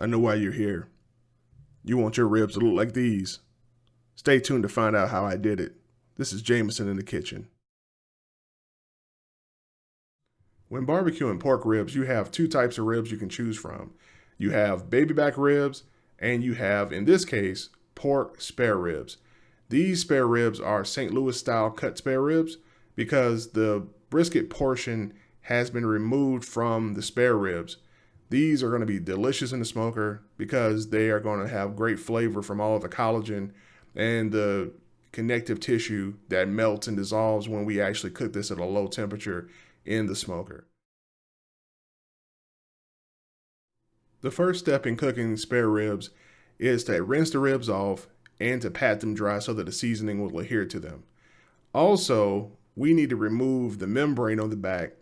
I know why you're here. You want your ribs to look like these. Stay tuned to find out how I did it. This is Jamison in the Kitchen. When barbecuing pork ribs, you have two types of ribs you can choose from. You have baby back ribs, and you have, in this case, pork spare ribs. These spare ribs are St. Louis style cut spare ribs because the brisket portion has been removed from the spare ribs. These are going to be delicious in the smoker because they are going to have great flavor from all of the collagen and the connective tissue that melts and dissolves when we actually cook this at a low temperature in the smoker. The first step in cooking spare ribs is to rinse the ribs off and to pat them dry so that the seasoning will adhere to them. Also, we need to remove the membrane on the back.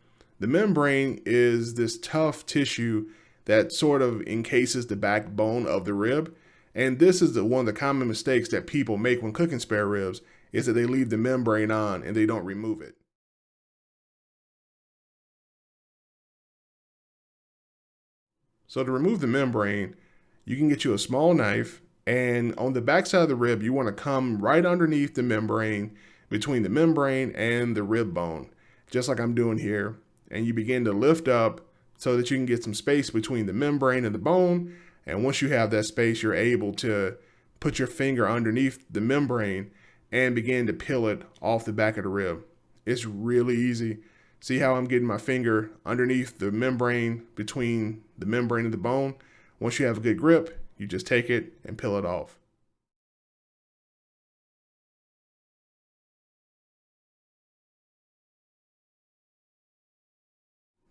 The membrane is this tough tissue that sort of encases the backbone of the rib. And this is one of the common mistakes that people make when cooking spare ribs is that they leave the membrane on and they don't remove it. So to remove the membrane, you can get you a small knife, and on the back side of the rib, you want to come right underneath the membrane, between the membrane and the rib bone, just like I'm doing here. And you begin to lift up so that you can get some space between the membrane and the bone. And once you have that space, you're able to put your finger underneath the membrane and begin to peel it off the back of the rib. It's really easy. See how I'm getting my finger underneath the membrane, between the membrane and the bone? Once you have a good grip, you just take it and peel it off.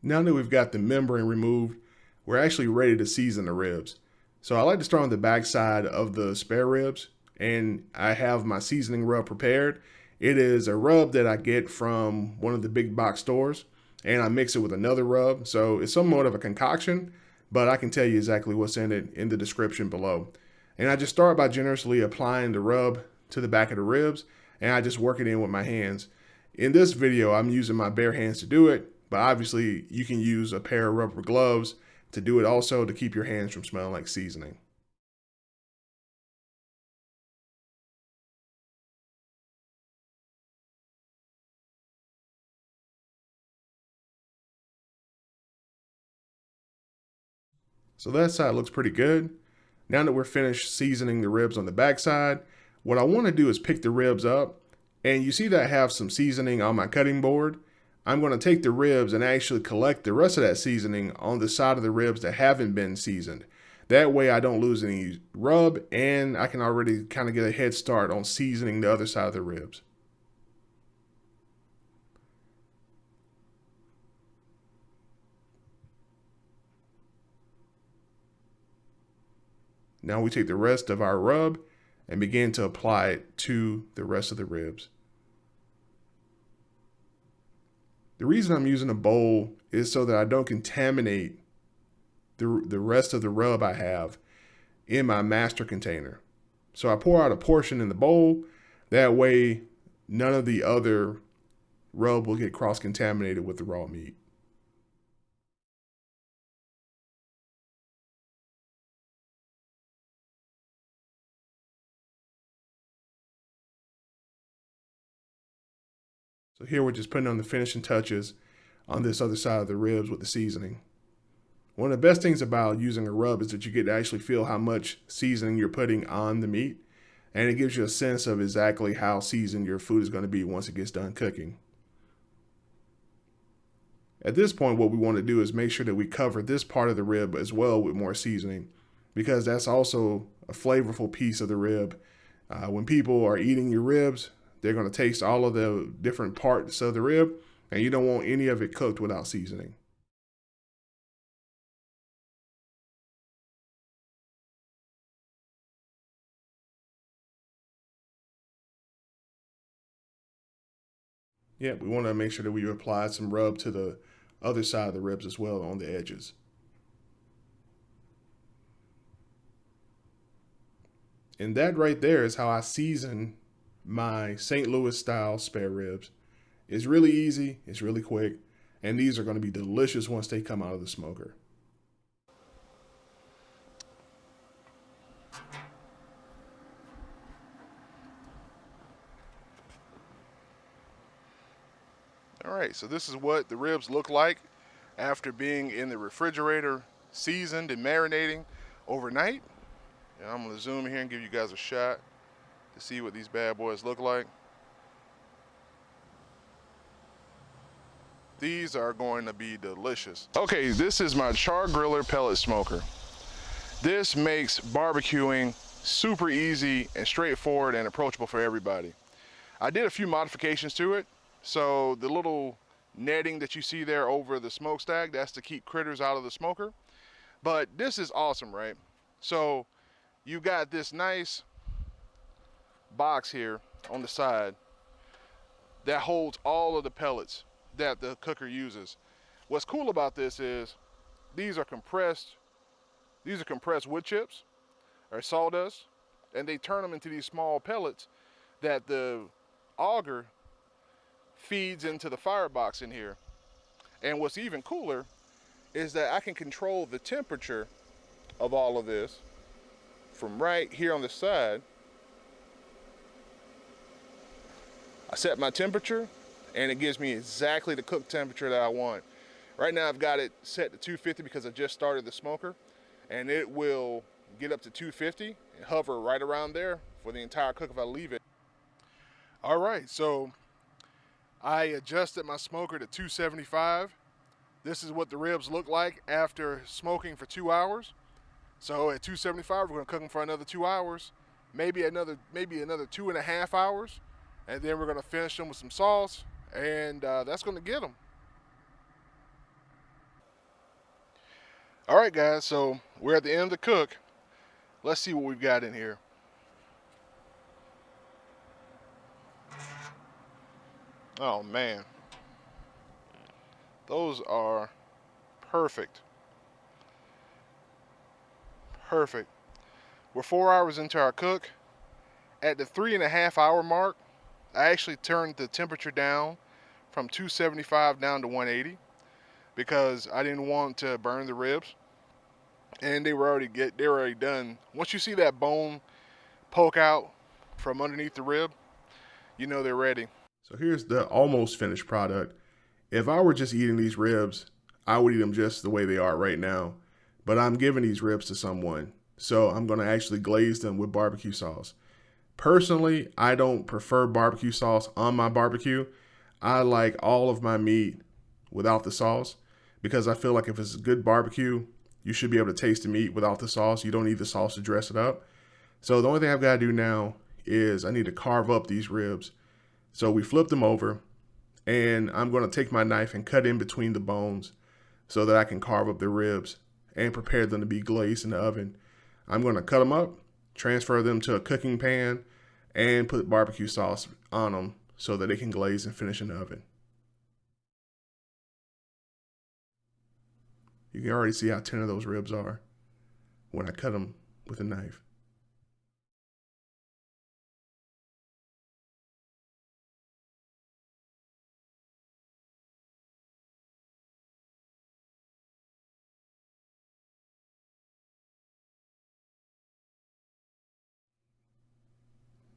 Now that we've got the membrane removed, we're actually ready to season the ribs. So I like to start on the back side of the spare ribs, and I have my seasoning rub prepared. It is a rub that I get from one of the big box stores, and I mix it with another rub. So it's somewhat of a concoction, but I can tell you exactly what's in it in the description below. And I just start by generously applying the rub to the back of the ribs, and I just work it in with my hands. In this video, I'm using my bare hands to do it, but obviously you can use a pair of rubber gloves to do it also, to keep your hands from smelling like seasoning. So that side looks pretty good. Now that we're finished seasoning the ribs on the back side, what I want to do is pick the ribs up. And you see that I have some seasoning on my cutting board. I'm going to take the ribs and actually collect the rest of that seasoning on the side of the ribs that haven't been seasoned. That way I don't lose any rub, and I can already kind of get a head start on seasoning the other side of the ribs. Now we take the rest of our rub and begin to apply it to the rest of the ribs. The reason I'm using a bowl is so that I don't contaminate the rest of the rub I have in my master container. So I pour out a portion in the bowl. That way, none of the other rub will get cross-contaminated with the raw meat. So here we're just putting on the finishing touches on this other side of the ribs with the seasoning. One of the best things about using a rub is that you get to actually feel how much seasoning you're putting on the meat, and it gives you a sense of exactly how seasoned your food is going to be once it gets done cooking. At this point, what we want to do is make sure that we cover this part of the rib as well with more seasoning, because that's also a flavorful piece of the rib. When people are eating your ribs, they're going to taste all of the different parts of the rib, and you don't want any of it cooked without seasoning. Yeah, we want to make sure that we apply some rub to the other side of the ribs as well on the edges. And that right there is how I season my St. Louis style spare ribs. It's really easy, it's really quick, and these are going to be delicious once they come out of the smoker. right, so this is what the ribs look like after being in the refrigerator, seasoned and marinating overnight. And I'm gonna zoom in here and give you guys a shot to see what these bad boys look like. These are going to be delicious. Okay, this is my char griller pellet smoker. This makes barbecuing super easy and straightforward and approachable for everybody. I did a few modifications to it. So the little netting that you see there over the smokestack, that's to keep critters out of the smoker. But this is awesome, right? So you got this nice box here on the side that holds all of the pellets that the cooker uses. What's cool about this is these are compressed wood chips or sawdust, and they turn them into these small pellets that the auger feeds into the firebox in here. And what's even cooler is that I can control the temperature of all of this from right here on the side. I set my temperature and it gives me exactly the cook temperature that I want. Right now I've got it set to 250 because I just started the smoker, and it will get up to 250 and hover right around there for the entire cook if I leave it. All right, so I adjusted my smoker to 275. This is what the ribs look like after smoking for 2 hours. So at 275, we're gonna cook them for another 2 hours, maybe another 2.5 hours, and then we're gonna finish them with some sauce, and that's gonna get them. All right, guys, so we're at the end of the cook. Let's see what we've got in here. Oh man, those are perfect. Perfect. We're 4 hours into our cook. At the 3.5 hour mark, I actually turned the temperature down from 275 down to 180 because I didn't want to burn the ribs, and they were already done. Once you see that bone poke out from underneath the rib, you know they're ready. So here's the almost finished product. If I were just eating these ribs, I would eat them just the way they are right now. But I'm giving these ribs to someone, so I'm going to actually glaze them with barbecue sauce. Personally, I don't prefer barbecue sauce on my barbecue. I like all of my meat without the sauce because I feel like if it's a good barbecue, you should be able to taste the meat without the sauce. You don't need the sauce to dress it up. So the only thing I've got to do now is I need to carve up these ribs. So we flip them over, and I'm going to take my knife and cut in between the bones so that I can carve up the ribs and prepare them to be glazed in the oven. I'm going to cut them up, transfer them to a cooking pan, and put barbecue sauce on them so that they can glaze and finish in the oven. You can already see how tender those ribs are when I cut them with a knife.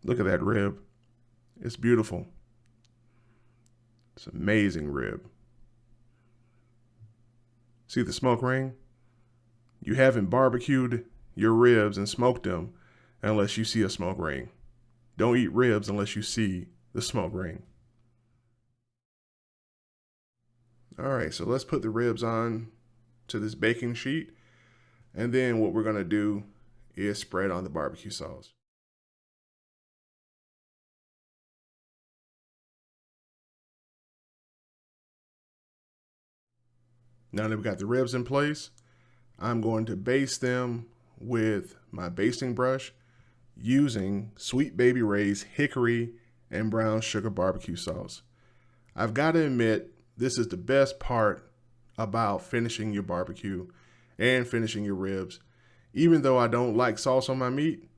Look at that rib. It's beautiful. It's an amazing rib. See the smoke ring? You haven't barbecued your ribs and smoked them unless you see a smoke ring. Don't eat ribs unless you see the smoke ring. All right, so let's put the ribs on to this baking sheet. And then what we're gonna do is spread on the barbecue sauce. Now that we've got the ribs in place, I'm going to baste them with my basting brush using Sweet Baby Ray's Hickory and brown sugar barbecue sauce. I've got to admit, this is the best part about finishing your barbecue and finishing your ribs. Even though I don't like sauce on my meat,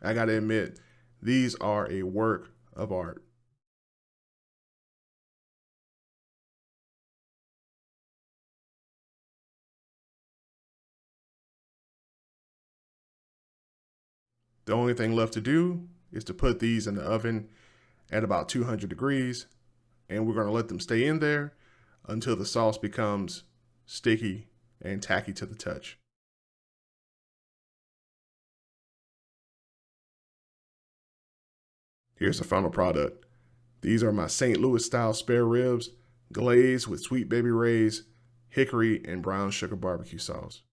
I got to admit, these are a work of art. The only thing left to do is to put these in the oven at about 200 degrees and we're going to let them stay in there until the sauce becomes sticky and tacky to the touch. Here's the final product. These are my St. Louis style spare ribs, glazed with sweet baby rays, hickory, and brown sugar barbecue sauce.